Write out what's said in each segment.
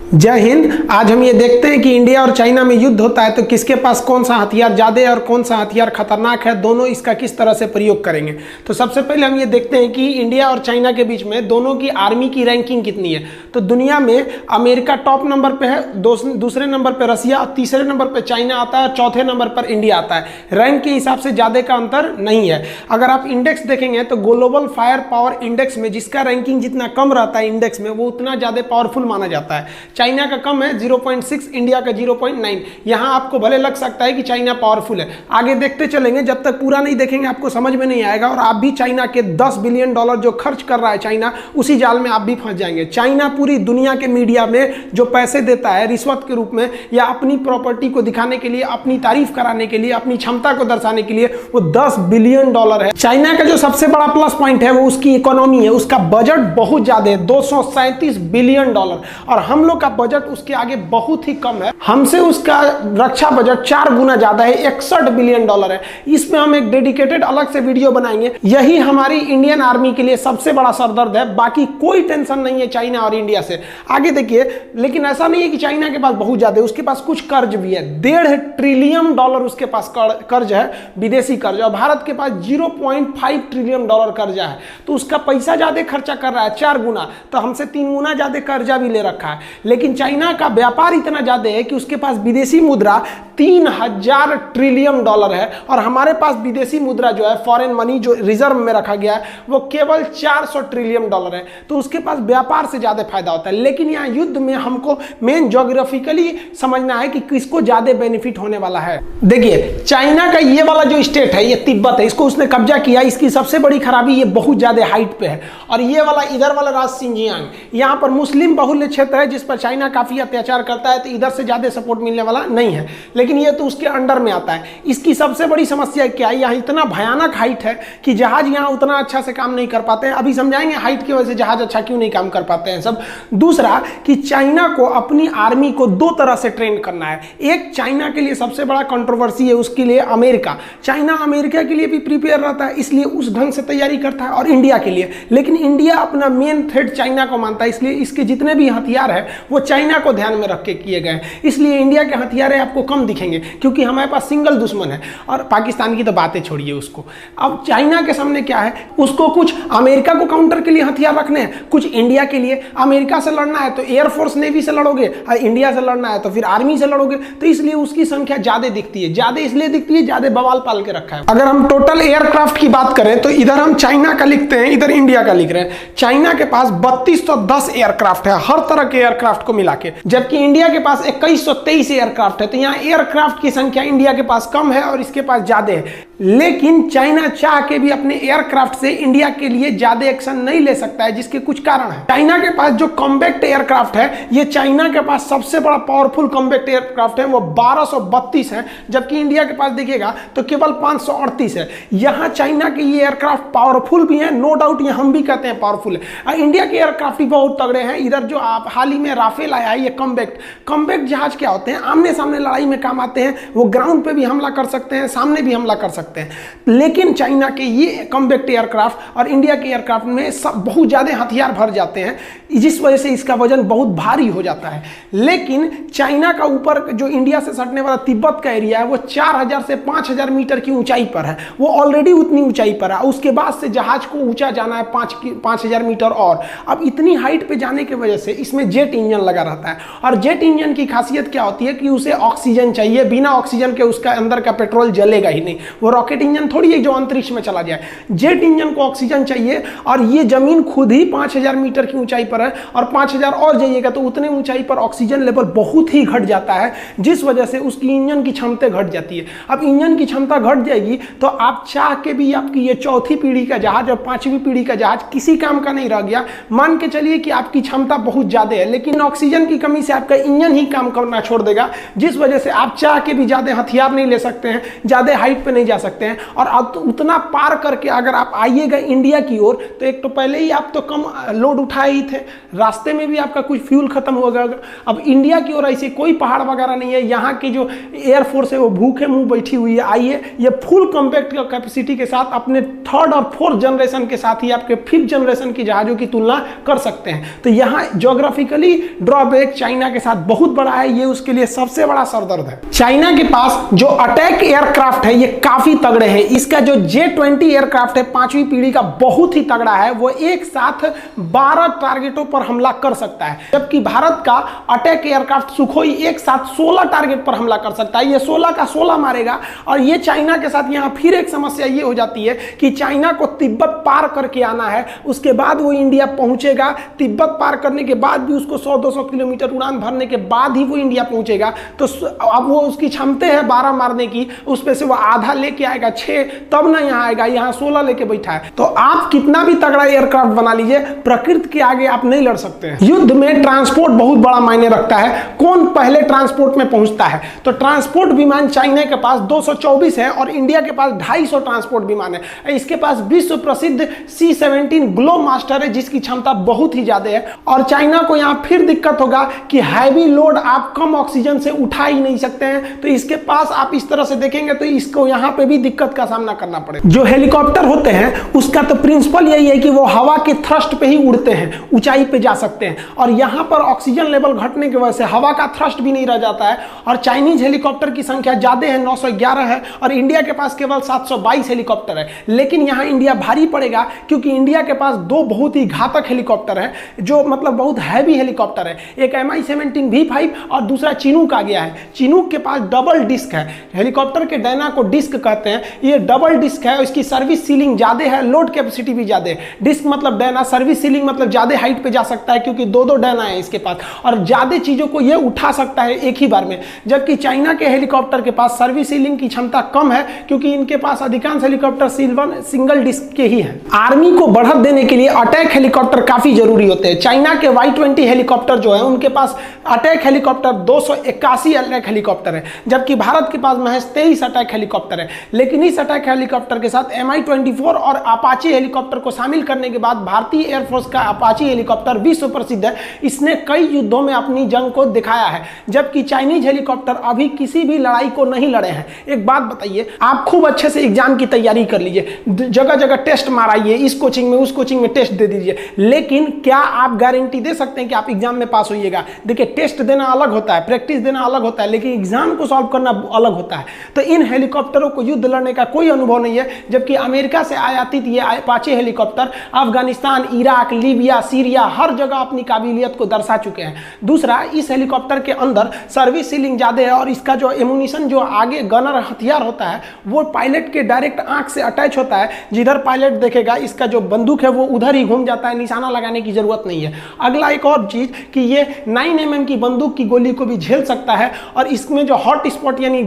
जय हिंद। आज हम ये देखते हैं कि इंडिया और चाइना में युद्ध होता है तो किसके पास कौन सा हथियार ज़्यादा है और कौन सा हथियार खतरनाक है, दोनों इसका किस तरह से प्रयोग करेंगे। तो सबसे पहले हम ये देखते हैं कि इंडिया और चाइना के बीच में दोनों की आर्मी की रैंकिंग कितनी है। तो दुनिया में अमेरिका टॉप नंबर पे है, दूसरे नंबर पे रसिया, तीसरे नंबर पे चाइना आता है, चौथे नंबर पर इंडिया आता है। रैंक के हिसाब से ज़्यादा का अंतर नहीं है। अगर आप इंडेक्स देखेंगे तो ग्लोबल फायर पावर इंडेक्स में जिसका रैंकिंग जितना कम रहता है इंडेक्स में, वो उतना ज़्यादा पावरफुल माना जाता है। चाइना का कम है 0.6, इंडिया का 0.9। यहां आपको भले लग सकता है कि चाइना पावरफुल है, आगे देखते चलेंगे, जब तक पूरा नहीं देखेंगे आपको समझ में नहीं आएगा और आप भी चाइना के $10 बिलियन जो खर्च कर रहा है चाइना, उसी जाल में आप भी फंस जाएंगे। चाइना पूरी दुनिया के मीडिया में जो पैसे देता है रिश्वत के रूप में या अपनी प्रॉपर्टी को दिखाने के लिए, अपनी तारीफ कराने के लिए, अपनी क्षमता को दर्शाने के लिए, वो $10 बिलियन है। चाइना का जो सबसे बड़ा प्लस पॉइंट है वो उसकी इकोनॉमी है। उसका बजट बहुत ज्यादा है, $237 बिलियन, और हम लोग का बजट उसके आगे बहुत ही कम है। हमसे उसका रक्षा बजट 4 गुना ज्यादा है, $61 बिलियन है। इसमें हम एक डेडिकेटेड अलग से वीडियो बनाएंगे। यही हमारी इंडियन आर्मी के लिए सबसे बड़ा सरदर्द है, बाकी कोई टेंशन नहीं है चाइना और इंडिया से। आगे देखिए, लेकिन ऐसा नहीं है कि चाइना के पास बहुत ज्यादा है, उसके पास कुछ कर्ज भी है। $1.5 ट्रिलियन उसके पास कर्ज है, विदेशी कर्ज, और भारत के पास $0.5 ट्रिलियन कर्जा है। तो उसका पैसा ज्यादा खर्चा कर रहा है 4 गुना, तो हमसे 3 गुना ज्यादा कर्जा भी ले रखा है। लेकिन चाइना का व्यापार इतना ज्यादा है कि उसके पास विदेशी मुद्रा 3000 ट्रिलियन है, और हमारे पास विदेशी मुद्रा जो है, फॉरेन मनी जो रिजर्व में रखा गया है, वो केवल 400 ट्रिलियन है। तो उसके पास व्यापार से ज्यादा फायदा होता है। लेकिन यहाँ युद्ध में हमको मेन ज्योग्राफिकली समझना है कि किसको ज्यादा बेनिफिट होने वाला है। देखिए, चाइना का ये वाला जो स्टेट है, ये तिब्बत है, इसको उसने कब्जा किया। इसकी सबसे बड़ी खराबी ये बहुत ज्यादा हाइट पे है। और ये वाला इधर वाला राज्य सिंजियांग, यहाँ पर मुस्लिम बहुल्य क्षेत्र है जिस पर चाइना काफी अत्याचार करता है, तो इधर से ज्यादा सपोर्ट मिलने वाला नहीं है। लेकिन ये तो उसके अंडर में आता है। इसकी सबसे बड़ी समस्या क्या है, यहाँ इतना भयानक हाइट है कि जहाज यहाँ उतना अच्छा से काम नहीं कर पाते हैं। अभी समझाएंगे हाइट की वजह से जहाज अच्छा क्यों नहीं काम कर पाते हैं सब। दूसरा कि चाइना को अपनी आर्मी को 2 तरह से ट्रेन करना है। एक चाइना के लिए सबसे बड़ा कंट्रोवर्सी है, उसके लिए अमेरिका। चाइना अमेरिका के लिए भी प्रिपेयर रहता है, इसलिए उस ढंग से तैयारी करता है, और इंडिया के लिए। लेकिन इंडिया अपना मेन थ्रेट चाइना को मानता है, इसलिए इसके जितने भी हथियार है वो चाइना को ध्यान में रख के किए गए। इसलिए इंडिया के हथियार आपको कम दिखेंगे क्योंकि हमारे पास सिंगल दुश्मन है। और पाकिस्तान की तो बातें छोड़िए उसको। अब चाइना के सामने क्या है, उसको कुछ अमेरिका को काउंटर के लिए हथियार रखने हैं, कुछ इंडिया के लिए। अमेरिका से लड़ना है तो एयरफोर्स नेवी से लड़ोगे, और इंडिया से लड़ना है तो फिर आर्मी से लड़ोगे। तो इसलिए उसकी संख्या ज्यादा दिखती है। ज्यादा इसलिए दिखती है, ज्यादा बवाल पाल के रखा है। अगर हम टोटल एयरक्राफ्ट की बात करें तो इधर हम चाइना का लिखते हैं, इधर इंडिया का लिख रहे हैं। चाइना के पास 3210 एयरक्राफ्ट है, हर तरह के एयरक्राफ्ट को मिला के, जबकि इंडिया के पास 2123 एयरक्राफ्ट है। तो यहाँ एयरक्राफ्ट की संख्या इंडिया के पास कम है और इसके पास ज्यादा है। लेकिन चाइना चाह के भी अपने एयरक्राफ्ट से इंडिया के लिए ज्यादा एक्शन नहीं ले सकता है, जिसके कुछ कारण है। चाइना के पास जो कॉम्बैक्ट एयरक्राफ्ट है, ये चाइना के पास सबसे बड़ा पावरफुल कॉम्बैक्ट एयरक्राफ्ट है, वो 1232 है, जबकि इंडिया के पास देखिएगा तो केवल 538 है। यहाँ चाइना के ये एयरक्राफ्ट पावरफुल भी है, नो डाउट, ये हम भी कहते हैं पावरफुल है। इंडिया के एयरक्राफ्ट भी बहुत तगड़े हैं। इधर जो आप हाल ही में राफेल आया है, ये कॉम्बैक्ट जहाज क्या होते हैं, आमने सामने लड़ाई में काम आते हैं। वो ग्राउंड पे भी हमला कर सकते हैं, सामने भी हमला कर सकते हैं। लेकिन चाइना के ये कॉम्बैक्ट एयरक्राफ्ट और इंडिया के एयरक्राफ्ट में सब बहुत ज्यादा हथियार भर जाते हैं, जिस वजह से इसका वजन बहुत भारी हो जाता है। लेकिन चाइना का ऊपर जो इंडिया से सटने वाला तिब्बत का एरिया है, वो 4000 से 5000 मीटर की ऊंचाई पर है। वो ऑलरेडी उतनी ऊंचाई पर है, उसके बाद से जहाज को ऊंचा जाना है 5000 मीटर। और अब इतनी हाइट पे जाने की वजह से इसमें जेट इंजन लगा रहता है, और जेट इंजन की खासियत क्या होती है कि उसे ऑक्सीजन चाहिए। बिना ऑक्सीजन के उसका अंदर का पेट्रोल जलेगा ही नहीं। वो रॉकेट इंजन थोड़ी है जो अंतरिक्ष में चला जाए। जेट इंजन को ऑक्सीजन चाहिए, और ये जमीन खुद ही 5000 मीटर की ऊंचाई पर है, और 5000 और जाइएगा तो उतने ऊंचाई पर ऑक्सीजन लेवल बहुत ही घट जाता है, जिस वजह से उसकी इंजन की क्षमता घट जाती है। अब इंजन की क्षमता घट जाएगी तो आप चाह के भी आपकी ये 4थी पीढ़ी का जहाज और 5वीं पीढ़ी का जहाज किसी काम का नहीं रह गया। मान के चलिए कि आपकी क्षमता बहुत ज्यादा है, लेकिन ऑक्सीजन की कमी से आपका इंजन ही काम करना छोड़ देगा, जिस वजह से आप चाह के भी ज्यादा हथियार नहीं ले सकते हैं, ज्यादा हाइट पे नहीं जा सकते। सकते हैं। और अब तो उतना पार करके अगर आप आइएगा इंडिया की ओर, तो एक तो पहले ही आप तो कम लोड उठाए ही थे, रास्ते में भी आपका कुछ फ्यूल खत्म हो गया। अब इंडिया की ओर ऐसे कोई पहाड़ वगैरह नहीं है, यहाँ की जो एयरफोर्स है वो भूखे मुंह बैठी हुई है। आइए, ये फुल कॉम्पैक्ट कैपेसिटी के साथ अपने थर्ड और फोर्थ जनरेशन के साथ ही आपके फिफ्थ जनरेशन की जहाजों की तुलना कर सकते हैं। तो यहाँ ज्योग्राफिकली ड्रॉबैक चाइना के साथ बहुत बड़ा है, ये उसके लिए सबसे बड़ा सरदर्द है। चाइना के पास जो अटैक एयरक्राफ्ट है ये काफी तगड़े हैं। इसका जो J-20 एयरक्राफ्ट है 5वीं पीढ़ी का, बहुत ही तगड़ा है। वो एक साथ 12 टारगेटों पर हमला कर सकता है, जबकि भारत का अटैक एयरक्राफ्ट सुखोई एक साथ 16 टारगेट पर हमला कर सकता है। ये 16 का 16 मारेगा। और ये चाइना के साथ यहाँ फिर एक समस्या ये हो जाती है कि चाइना को तिब्बत पार करके आना है, उसके बाद वो इंडिया पहुंचेगा। तिब्बत पार करने के बाद भी उसको 100-200 किलोमीटर उड़ान भरने के बाद ही वो इंडिया पहुंचेगा। तो अब वो उसकी क्षमता है 12 मारने की, उस पे से वो आधा लेके आएगा 6, तब ना यहाँ आएगा। यहाँ 16 लेके बैठा है। तो आप कितना भी तगड़ा एयरक्राफ्ट बना लीजिए, प्रकृति के आगे आप नहीं लड़ सकते हैं। युद्ध में ट्रांसपोर्ट बहुत बड़ा मायने रखता है। कौन पहले ट्रांसपोर्ट में पहुंचता है? तो ट्रांसपोर्ट विमान चाइना के पास 224 है और इंडिया के पास 250 ट्रांसपोर्ट विमान है। इसके पास विश्व प्रसिद्ध C-17 ग्लोब मास्टर है, जिसकी क्षमता बहुत ही ज्यादा है। और चाइना को यहाँ फिर दिक्कत होगा कि हैवी लोड आप कम ऑक्सीजन से उठा ही नहीं सकते हैं। तो इसके पास आप इस तरह से देखेंगे तो इसको यहाँ पे भी दिक्कत का सामना करना पड़ेगा। जो हेलीकॉप्टर होते हैं उसका तो प्रिंसिपल यही है कि वो हवा के थ्रस्ट पे ही उड़ते हैं, ऊंचाई पे जा सकते हैं। और यहाँ पर ऑक्सीजन लेवल घटने की वजह से हवा का थ्रस्ट भी नहीं रह जाता है। और चाइनीज हेलीकॉप्टर की संख्या ज्यादा है, 911 है, और इंडिया के पास केवल 722 हेलीकॉप्टर है। लेकिन यहाँ इंडिया भारी पड़ेगा, क्योंकि इंडिया के पास 2 बहुत ही घातक हेलीकॉप्टर है, जो मतलब बहुत हैवी हेलीकॉप्टर है। एक Mi-17 V5 और दूसरा चिनूक आ गया है। चिनूक के पास डबल डिस्क है। हेलीकॉप्टर के डायना को डिस्क कहते हैं। ये डबल डिस्क है, इसकी सर्विस सीलिंग ज्यादा है, लोड कैपेसिटी भी ज्यादा है। डिस्क मतलब डायना, सर्विस सीलिंग मतलब ज्यादा हाइट पे जा सकता है, क्योंकि 2-2 डायना है इसके पास, और ज्यादा चीजों को ये उठा सकता है एक ही बार में। जबकि चाइना के हेलीकॉप्टर के पास सर्विस सीलिंग की क्षमता कम है, क्योंकि इनके पास अधिकांश हेलीकॉप्टर सिंगल डिस्क के ही हैं। आर्मी को बढ़त देने के लिए अटैक हेलीकॉप्टर काफी जरूरी होते हैं। चाइना के Y-20 हेलीकॉप्टर जो है, उनके पास अटैक हेलीकॉप्टर 281 अटैक हेलीकॉप्टर है, जबकि भारत के पास महज 23 अटैक हेलीकॉप्टर है। लेकिन इस अटैक हेलीकॉप्टर के साथ Mi-24 और अपाचे हेलीकॉप्टर को शामिल करने के बाद भारतीय एयरफोर्स का अपाचे हेलीकॉप्टर विश्व प्रसिद्ध है। इसने कई युद्धों में अपनी जंग को दिखाया है, जबकि चाइनीज हेलीकॉप्टर अभी किसी भी लड़ाई को नहीं लड़े हैं। एक बात बताइए, आप खूब अच्छे से एग्जाम की तैयारी कर लीजिए, जगह जगह टेस्ट माराइए, इस कोचिंग में उस कोचिंग में टेस्ट दे दीजिए, लेकिन क्या आप गारंटी दे सकते हैं कि आप एग्जाम में पास होइएगा? देखिए, टेस्ट देना अलग होता है, प्रैक्टिस देना अलग होता है, लेकिन एग्जाम को सॉल्व करना अलग होता है। तो इन हेलीकॉप्टरों को युद्ध लड़ने का कोई अनुभव नहीं है, जबकि अमेरिका से आयातित ये Apache helicopter Afghanistan, Iraq, Libya, Syria हर जगह अपनी काबिलियत को दर्शा चुके हैं। दूसरा, इस हेलीकॉप्टर के अंदर सर्विस सीलिंग ज्यादा है, और इसका जो एमुनिशन, जो आगे गनर हथियार होता है, वो पायलट के डायरेक्ट आंख से अटैच होता है। जिधर पायलट देखेगा, इसका जो बंदूक है वो उधर ही घूम जाता है, निशाना लगाने की जरूरत नहीं है। अगला एक और चीज कि ये 9mm की बंदूक की गोली को भी झेल सकता है, और इसमें जो हॉट स्पॉट यानी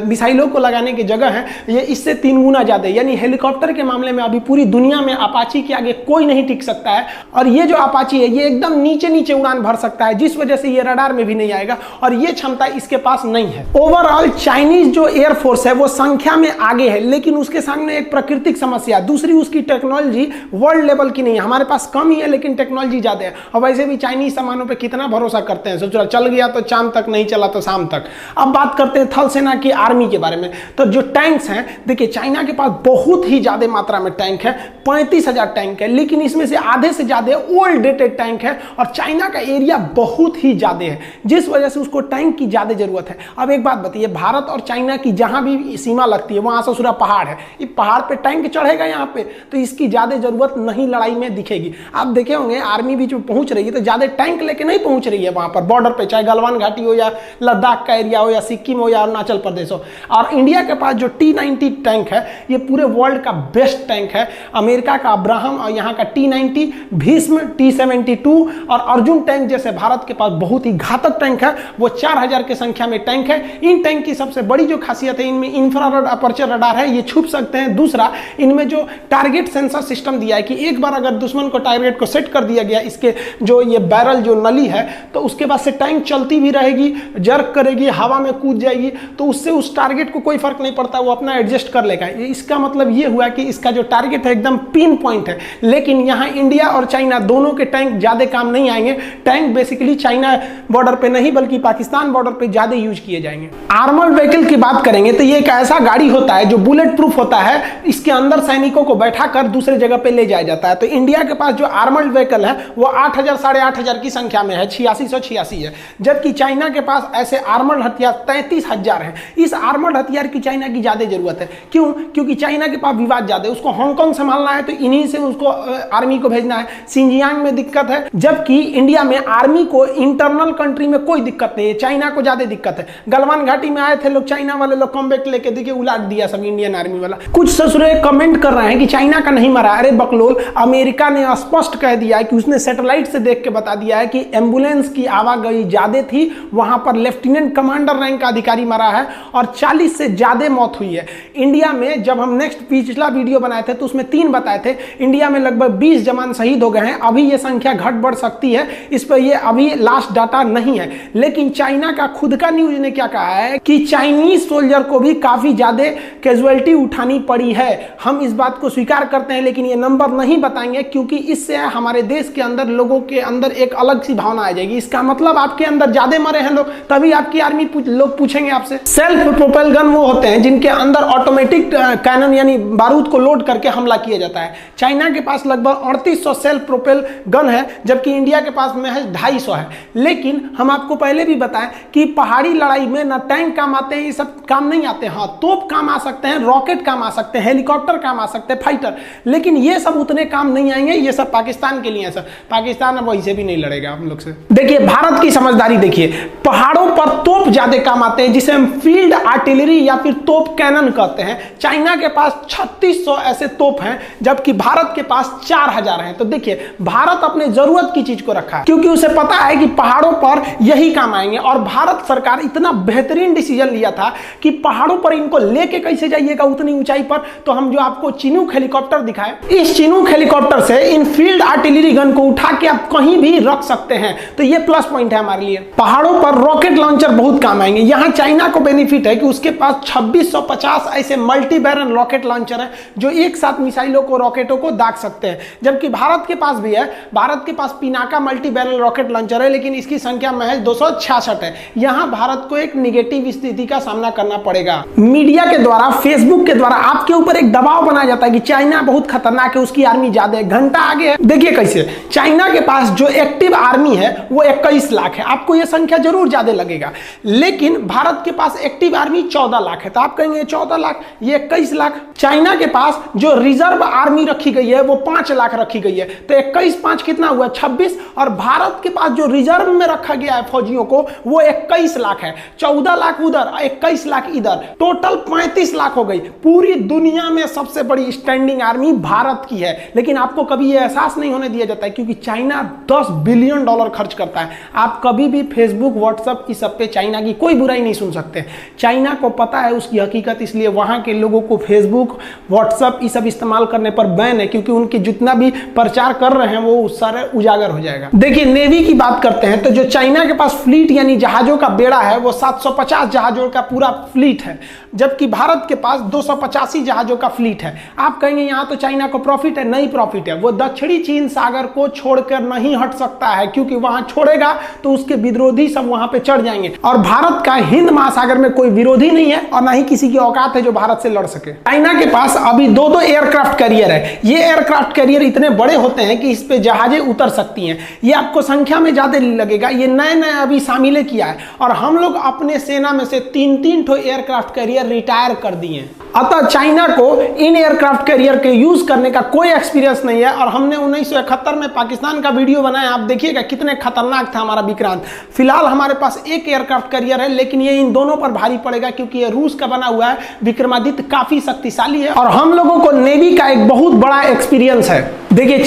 मिसाइलों को लगाने की जगह है, ये इससे 3 गुना ज्यादा है। यानी हेलीकॉप्टर के मामले में अभी पूरी दुनिया में अपाची के आगे कोई नहीं टिक सकता है। और ये जो अपाची है, ये एकदम नीचे नीचे उड़ान भर सकता है, जिस वजह से ये रडार में भी नहीं आएगा, और ये क्षमता इसके पास नहीं है। ओवरऑल चाइनीज जो एयरफोर्स है वो संख्या में आगे है, लेकिन उसके सामने एक प्राकृतिक समस्या, दूसरी उसकी टेक्नोलॉजी वर्ल्ड लेवल की नहीं है। हमारे पास कम ही है, लेकिन टेक्नोलॉजी ज्यादा है। और वैसे भी चाइनीज सामानों पे कितना भरोसा करते हैं, सोच रहा चल गया तो चांद तक, नहीं चला तो शाम तक। अब बात करते हैं थल सेना की आर्मी के बारे में। तो जो टैंक्स हैं, देखिए चाइना के पास बहुत ही ज्यादा मात्रा में टैंक है, 35,000 टैंक है, लेकिन इसमें से आधे से ज्यादा ओल्ड डेटेड टैंक है, और चाइना का एरिया बहुत ही ज्यादा है, जिस वजह से उसको टैंक की ज्यादा जरूरत है। अब एक बात बताइए, भारत और चाइना की जहां भी सीमा लगती है वहां से पूरा पहाड़ है, ये पहाड़ पे टैंक चढ़ेगा यहाँ पे, तो इसकी ज्यादा जरूरत नहीं लड़ाई में दिखेगी। आप देखे होंगे आर्मी भी जो पहुंच रही है, तो ज्यादा टैंक लेके नहीं पहुंच रही है वहां पर बॉर्डर पे, चाहे गलवान घाटी हो या लद्दाख का एरिया हो या सिक्किम हो या अरुणाचल प्रदेश हो। और इंडिया के पास जो T-90 टैंक है, ये पूरे वर्ल्ड का बेस्ट टैंक है। अमेरिका का अब्राहम और यहाँ का T-90, भीष्म, T-72 और अर्जुन टैंक जैसे भारत के पास बहुत ही घातक टैंक है, वो 4000 की संख्या में टैंक है। इन टैंक की सबसे बड़ी जो खासियत है, इनमें इंफ्रारेड अपर्चर रडार है, ये छुप सकते हैं। दूसरा, इनमें जो टारगेट सेंसर सिस्टम दिया है कि एक बार अगर दुश्मन को टारगेट को सेट कर दिया गया, इसके जो ये बैरल जो नली है, तो उसके बाद से टैंक चलती भी रहेगी, जर्क करेगी, हवा में कूद जाएगी, तो उससे उस टारगेट को कोई फर्क नहीं पड़ता, वो अपना अपना एडजस्ट कर लेगा। इसका मतलब ये हुआ कि इसका जो टारगेट है एकदम पिन पॉइंट है। लेकिन यहाँ इंडिया और चाइना दोनों के टैंक ज्यादा काम नहीं आएंगे। टैंक बेसिकली चाइना बॉर्डर पे नहीं बल्कि पाकिस्तान बॉर्डर पे ज्यादा यूज किए जाएंगे। आर्मर्ड व्हीकल की बात करेंगे तो ये एक ऐसा गाड़ी होता है जो बुलेट प्रूफ होता है। इसके अंदर सैनिकों को बैठाकर दूसरे जगह पे ले जाया जाता है। तो इंडिया के पास जो आर्मर्ड व्हीकल है वो 8,000 साढ़े 8,000 की संख्या में है, 8686 है। जबकि चाइना के पास ऐसे आर्मर्ड हथियार 33,000 है। इस आर्मर्ड हथियार की चाइना की ज्यादा जरूरत है। क्यों? क्योंकि चाइना के पास विवाद ज्यादा है। उसको हांगकांग संभालना है तो इन्हीं से उसको आर्मी को भेजना है। सिंजियांग में दिक्कत है, जबकि इंडिया में आर्मी को इंटरनल कंट्री में कोई दिक्कत नहीं है, चाइना को ज्यादा दिक्कत है। गलवान घाटी में आए थे लोग, चाइना वाले लोग कॉम्बैक्ट लेके देखिए उलाट दिया सब इंडियन आर्मी वाला। कुछ ससुरे कमेंट कर रहे हैं कि चाइना का नहीं मरा। अरे बकलोल, अमेरिका ने स्पष्ट कह दिया है कि उसने सैटेलाइट से देख के बता दिया है कि एम्बुलेंस की आवागई ज्यादा थी, वहां पर लेफ्टिनेंट कमांडर रैंक का अधिकारी मरा है और 40 से ज्यादा मौत हुई है। इंडिया में जब हम नेक्स्ट पिछला वीडियो बनाए थे तो उसमें 3 बताए थे। इंडिया में लगभग 20 जवान शहीद हो गए हैं। अभी ये संख्या घट बढ़ सकती है, इस पर ये अभी लास्ट डाटा नहीं है। लेकिन चाइना का खुद का न्यूज ने क्या कहा है कि चाइनीज सोल्जर को भी काफी ज्यादा कैजुअलिटी उठानी पड़ी है। हम इस बात को स्वीकार करते हैं, लेकिन ये नंबर नहीं बताएंगे क्योंकि इससे हमारे देश के अंदर लोगों के अंदर एक अलग सी भावना आ जाएगी। इसका मतलब आपके अंदर ज्यादा मरे हैं लोग, तभी आपकी आर्मी लोग पूछेंगे आपसे। सेल्फ प्रोपेल गन वो होते हैं जिनके अंदर ऑटोमेटिक कैनन यानी बारूद को लोड करके हमला किया जाता है। चाइना के पास लगभग 3800 सेल्फ प्रोपेल गन है, जबकि इंडिया के पास में है 250 है। लेकिन हम आपको पहले भी बताएं कि पहाड़ी लड़ाई में ना टैंक काम आते हैं, ये सब काम नहीं आते। हाँ, तोप काम आ सकते हैं, रॉकेट काम आ सकते हैं, हेलीकॉप्टर काम आ सकते हैं, फाइटर, लेकिन ये सब उतने काम नहीं आएंगे। ये सब पाकिस्तान के लिए है सर। पाकिस्तान अब वैसे भी नहीं लड़ेगा हम लोग से। देखिए भारत की समझदारी देखिए, पहाड़ों पर तोप ज्यादा काम आते हैं जिसे हम फील्ड आर्टिलरी या फिर तोप कैनन कहते हैं। चाइना के पास 3600 ऐसे तोप हैं, जबकि भारत के पास 4000 हैं। तो देखिए भारत अपने जरूरत की चीज को रखा है क्योंकि उसे पता है कि पहाड़ों पर यही काम आएंगे। और भारत सरकार इतना बेहतरीन डिसीजन लिया था कि पहाड़ों पर इनको लेके कैसे जाइएगा उतनी ऊंचाई पर। तो हम जो आपको चिनूक हेलीकॉप्टर दिखाए, इस चिनूक हेलीकॉप्टर से इन फील्ड आर्टिलरी गन को उठा के आप कहीं भी रख सकते हैं। तो ये प्लस पॉइंट है हमारे लिए। पहाड़ों पर रॉकेट लॉन्चर बहुत काम आएंगे। यहां चाइना को बेनिफिट है कि उसके पास 2650 ऐसे मल्टी बैरल रॉकेट लॉन्चर है जो एक साथ मिसाइलों को, रॉकेटों को दाग सकते हैं। जबकि भारत के पास भी है, भारत के पास Pinaka multi barrel rocket launcher है, लेकिन इसकी संख्या महज 266 है। यहां भारत को एक निगेटिव स्थिति का सामना करना पड़ेगा। मीडिया के द्वारा, फेसबुक के द्वारा आपके ऊपर एक दबाव बनाया जाता है कि चाइना बहुत खतरनाक है, उसकी आर्मी ज्यादा है, घंटा आगे है। देखिए कैसे चाइना के पास जो एक्टिव आर्मी है वो 21 लाख है। आपको यह संख्या जरूर ज्यादा लगेगा, लेकिन भारत के पास एक्टिव आर्मी 14 लाख है। तो आप कहेंगे 14 लाख, ये 21 लाख। चाइना के पास जो रिजर्व आर्मी रखी गई है वो 5 लाख रखी गई है। तो 21 5 कितना हुआ? 26। और भारत के पास जो रिजर्व में रखा गया है फौजियों को वो 21 लाख है। 14 लाख उधर, 21 लाख इधर, टोटल 35 लाख हो गई। पूरी दुनिया में सबसे बड़ी स्टैंडिंग आर्मी भारत की है। लेकिन आपको कभी यह एहसास नहीं होने दिया जाता है क्योंकि चाइना $10 बिलियन खर्च करता है। आप कभी भी फेसबुक, व्हाट्सएप इस सब पे चाइना की कोई बुराई नहीं सुन सकते। चाइना को पता है उसकी हकीकत, इसलिए वहां के लोगों को फेसबुक, व्हाट्सएप ये सब इस्तेमाल करने पर बैन है क्योंकि उनके जितना भी प्रचार कर रहे हैं वो सारे उजागर हो जाएगा। देखिए नेवी की बात करते हैं तो जो चाइना के पास फ्लीट यानी जहाजों का बेड़ा है वो 750 जहाजों का पूरा फ्लीट है, जबकि भारत के पास 285 जहाजों का फ्लीट है। आप कहेंगे यहां तो चाइना को प्रॉफिट है, नहीं प्रॉफिट है। वो दक्षिणी चीन सागर को छोड़कर नहीं हट सकता है क्योंकि वहां छोड़ेगा तो उसके विरोधी सब वहां पे चढ़ जाएंगे। और भारत का हिंद महासागर में कोई विरोधी नहीं है और ना ही किसी की औकात है जो भारत से लड़ सके। चाइना के पास अभी 2 एयरक्राफ्ट कैरियर है। ये एयरक्राफ्ट कैरियर इतने बड़े होते हैं कि इस पे जहाजें उतर सकती हैं। ये आपको संख्या में ज्यादा लगेगा, ये नए अभी शामिल किया है। और हम लोग अपने सेना में से 3 ठो एयरक्राफ्ट कैरियर रिटायर कर दिए। अतः चाइना को इन एयरक्राफ्ट कैरियर के यूज करने का कोई एक्सपीरियंस नहीं है। और हमने 1971 में पाकिस्तान का वीडियो बनाया, आप देखिएगा कितने खतरनाक था हमारा विक्रांत। फिलहाल हमारे पास एक एयरक्राफ्ट कैरियर है, लेकिन ये इन दोनों पर भारी पड़ेगा क्योंकि ये रूस का बना हुआ है। विक्रमादित्य काफी शक्तिशाली है और हम लोगों को नेवी का एक बहुत बड़ा एक्सपीरियंस है। देखिए